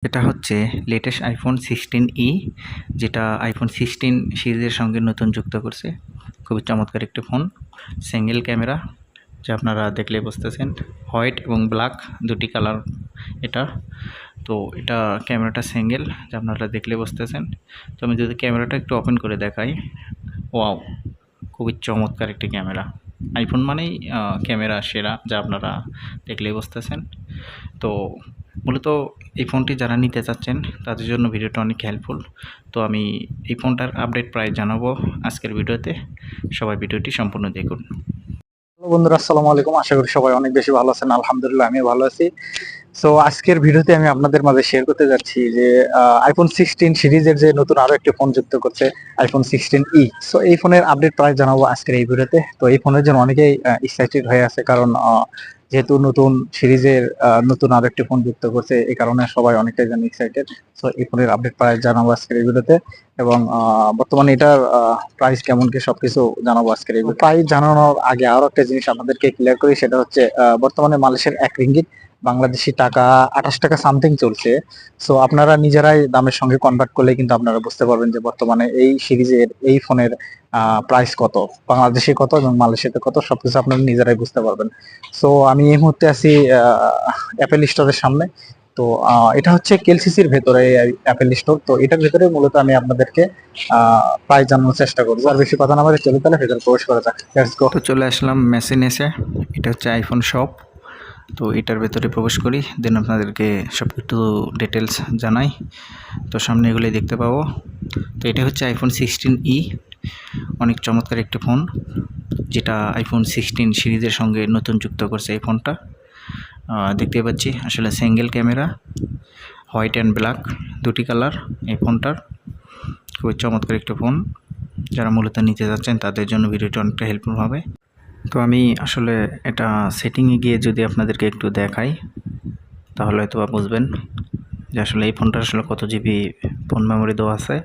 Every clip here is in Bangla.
এটা হচ্ছে লেটেস্ট আইফোন 16e, যেটা আইফোন 16 সিরিজের সঙ্গে নতুন যুক্ত করছে। খুবই চমৎকার একটি ফোন, সিঙ্গেল ক্যামেরা, যা আপনারা দেখলেই বুঝতেছেন। হোয়াইট এবং ব্ল্যাক দুটি কালার এটা। তো এটা ক্যামেরাটা সিঙ্গেল, যা আপনারা দেখলে বুঝতেছেন। তো আমি যদি ক্যামেরাটা একটু ওপেন করে দেখাই, ওয়াও, খুবই চমৎকার একটি ক্যামেরা। আইফোন মানেই ক্যামেরা সেরা, যা আপনারা দেখলেই বুঝতেছেন। তো মূলত এই ফোনটি যারা নিতে চাচ্ছেন তাদের জন্য ভিডিওটা অনেক হেল্পফুল। তো আমি এই ফোনটার আপডেট প্রাইস জানাবো আজকের ভিডিওতে। সবাই ভিডিওটি সম্পূর্ণ দেখুন। হ্যালো বন্ধুরা, আসসালামু আলাইকুম। আশা করি সবাই অনেক বেশি ভালো আছেন। আলহামদুলিল্লাহ, আমিও ভালো আছি। সো আজকের ভিডিওতে আমি আপনাদের মাঝে শেয়ার করতে যাচ্ছি যে আইফোন 16 সিরিজের যে নতুন আরো একটি ফোন যুক্ত করছে, আইফোন 16e। সো এই ফোনের আপডেট প্রাইস জানাবো আজকের এই ভিডিওতে। তো এই ফোনের জন্য অনেকেই এক্সাইটেড হয়ে আছে, কারণ যেহেতু নতুন সিরিজের নতুন আরো একটি ফোন যুক্ত করছে, এই কারণে সবাই অনেকটাই যেন এক্সাইটেড। সো এই ফোনের আপডেট প্রাইস জানাবো আজকের এই ভিডিওতে, এবং বর্তমানে এটার প্রাইস কেমন কি সবকিছু জানাবো আজকের এই ভিডিওতে। প্রাইস জানানোর আগে আরো একটা জিনিস আপনাদেরকে ক্লিয়ার করি, সেটা হচ্ছে বর্তমানে মালয়েশিয়ার 1 রিঙ্গিত বাংলাদেশি টাকা 28 টাকা সামথিং চলছে। সো আপনারা নিজেরাই দামের সঙ্গে কনভার্ট করলে কিন্তু আপনারা বুঝতে পারবেন যে বর্তমানে এই সিরিজের এই ফোনের প্রাইস কত, বাংলাদেশে কত এবং মালয়েশিয়াতে কত, সবকিছু আপনারা নিজেরাই বুঝতে পারবেন। সো আমি এই মুহূর্তে আছি অ্যাপেল স্টোরের সামনে। তো এটা হচ্ছে কেএলসিসির ভেতরে অ্যাপেল স্টোর। তো এটার ভেতরে মূলত আমি আপনাদেরকে প্রাইস জানানোর চেষ্টা করবো। আর বেশি কথা না বলে চলে তাহলে ভেতরে প্রবেশ করা যাক। Let's go. তো চলে আসলাম মেসিনেসে। এটা হচ্ছে আইফোন শপ। তো এটার ভেতরে প্রবেশ করি, দেন আপনাদেরকে সব কিছু ডিটেলস জানাই। তো সামনে এগুলোই দেখতে পাবো। তো এটা হচ্ছে আইফোন 16e, অনেক চমৎকার একটি ফোন, যেটা আইফোন 16 সিরিজের সঙ্গে নতুন যুক্ত করছে এই ফোনটা। দেখতে পাচ্ছি আসলে single camera, white and black দুটি কালার এই ফোনটার। খুবই চমৎকার একটি ফোন, যারা মূলত নিতে যাচ্ছেন তাদের জন্য ভিডিওটি অনেকটা হেল্পফুল হবে। তো আমি আসলে এটা সেটিংয়ে গিয়ে যদি আপনাদেরকে একটু দেখাই, তাহলে হয়তো বুঝবেন যে আসলে এই ফোনটা আসলে কত জিবি ফোন মেমোরি দেওয়া আছে।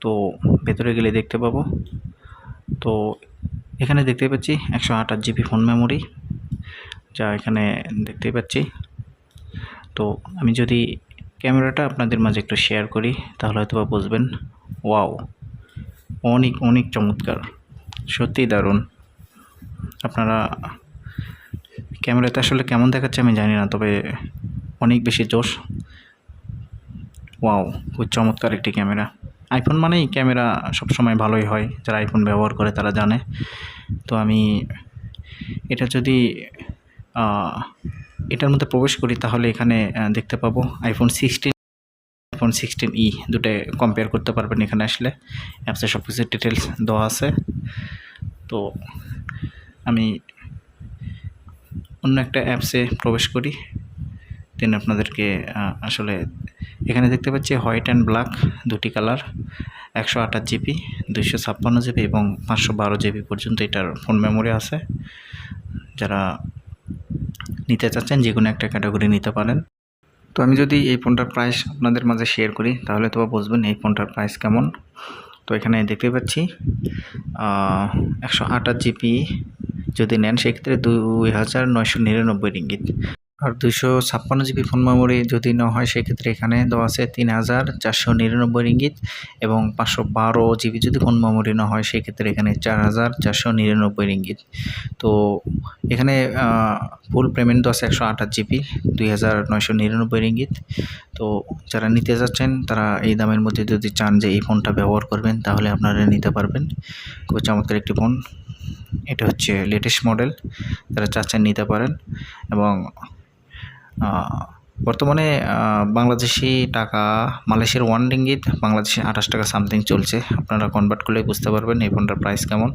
তো ভেতরে গেলে দেখতে পাবো। তো এখানে দেখতে পাচ্ছি 128 জিবি ফোন মেমোরি, যা এখানে দেখতেই পাচ্ছি। তো আমি যদি ক্যামেরাটা আপনাদের মাঝে একটু শেয়ার করি, তাহলে হয়তো বুঝবেন। ওয়াও, অনেক অনেক চমৎকার, সত্যিই দারুণ। আপনারা ক্যামেরাতে আসলে কেমন দেখাচ্ছে আমি জানি না, তবে অনেক বেশি জোশ। ওয়াও, খুব চমৎকার একটি ক্যামেরা। আইফোন মানেই ক্যামেরা সবসময় ভালোই হয়, যারা আইফোন ব্যবহার করে তারা জানে। তো আমি এটা যদি এটার মধ্যে প্রবেশ করি, তাহলে এখানে দেখতে পাবো আইফোন 16e দুটো কম্পেয়ার করতে পারবেন। এখানে আসলে অ্যাপসে সব কিছু ডিটেলস দেওয়া আছে। তো আমি অন্য একটা অ্যাপসে প্রবেশ করি, দেন আপনাদেরকে আসলে এখানে দেখতে পাচ্ছি হোয়াইট অ্যান্ড ব্ল্যাক দুটি কালার, 128 জিবি, 256 জিবি এবং 512 জিবি পর্যন্ত এটার ফোন মেমোরি আছে। যারা নিতে চাচ্ছেন যে কোনো একটা ক্যাটাগরি নিতে পারেন। তো আমি যদি এই ফোনটার প্রাইস আপনাদের মাঝে শেয়ার করি, তাহলে তো বুঝবেন এই ফোনটার প্রাইস কেমন। তো এখানে দেখতে পাচ্ছি 128 জিবি যদি নেন সেক্ষেত্রে 2999 রিঙ্গিত, আর 256 জিবি ফোন মেমোরি যদি নেওয়া হয় সেক্ষেত্রে এখানে দেওয়া আছে 3499 রিঙ্গিত, এবং 512 জিবি যদি ফোন মেমোরি নেওয়া হয় সেক্ষেত্রে এখানে 4499 রিঙ্গিত। তো এখানে ফুল পেমেন্ট দেওয়া আছে 128 জিবি 2999 রিঙ্গিত। তো যারা নিতে যাচ্ছেন তারা এই দামের মধ্যে যদি চান যে এই ফোনটা ব্যবহার করবেন, তাহলে আপনারা নিতে পারবেন। খুব চমৎকার একটি ফোন, এটা হচ্ছে লেটেস্ট মডেল, যারা চাচ্ছেন নিতে পারেন। এবং বর্তমানে বাংলাদেশি টাকা মালয়েশিয়ার 1 রিঙ্গিত বাংলাদেশে 28 টাকা সামথিং চলছে। আপনারা কনভার্ট করলে বুঝতে পারবেন এই ফোনটার প্রাইস কেমন।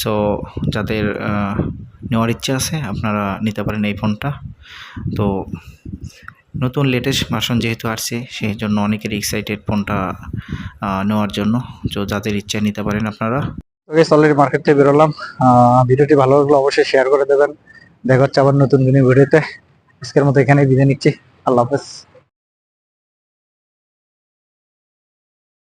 সো যাদের নেওয়ার ইচ্ছা আছে আপনারা নিতে পারেন এই ফোনটা। তো নতুন লেটেস্ট ভার্সন যেহেতু আসছে, সেই জন্য অনেকেরই এক্সাইটেড ফোনটা নেওয়ার জন্য। তো যাদের ইচ্ছা নিতে পারেন আপনারা। অলরেডি মার্কেট থেকে বেরোলাম। ভিডিওটি ভালো লাগলে অবশ্যই শেয়ার করে দেবেন। দেখা হচ্ছে আবার নতুন কোনো ভিডিওতে। আজকের মতো এখানেই বিদায় নিচ্ছি। আল্লাহ হাফেজ।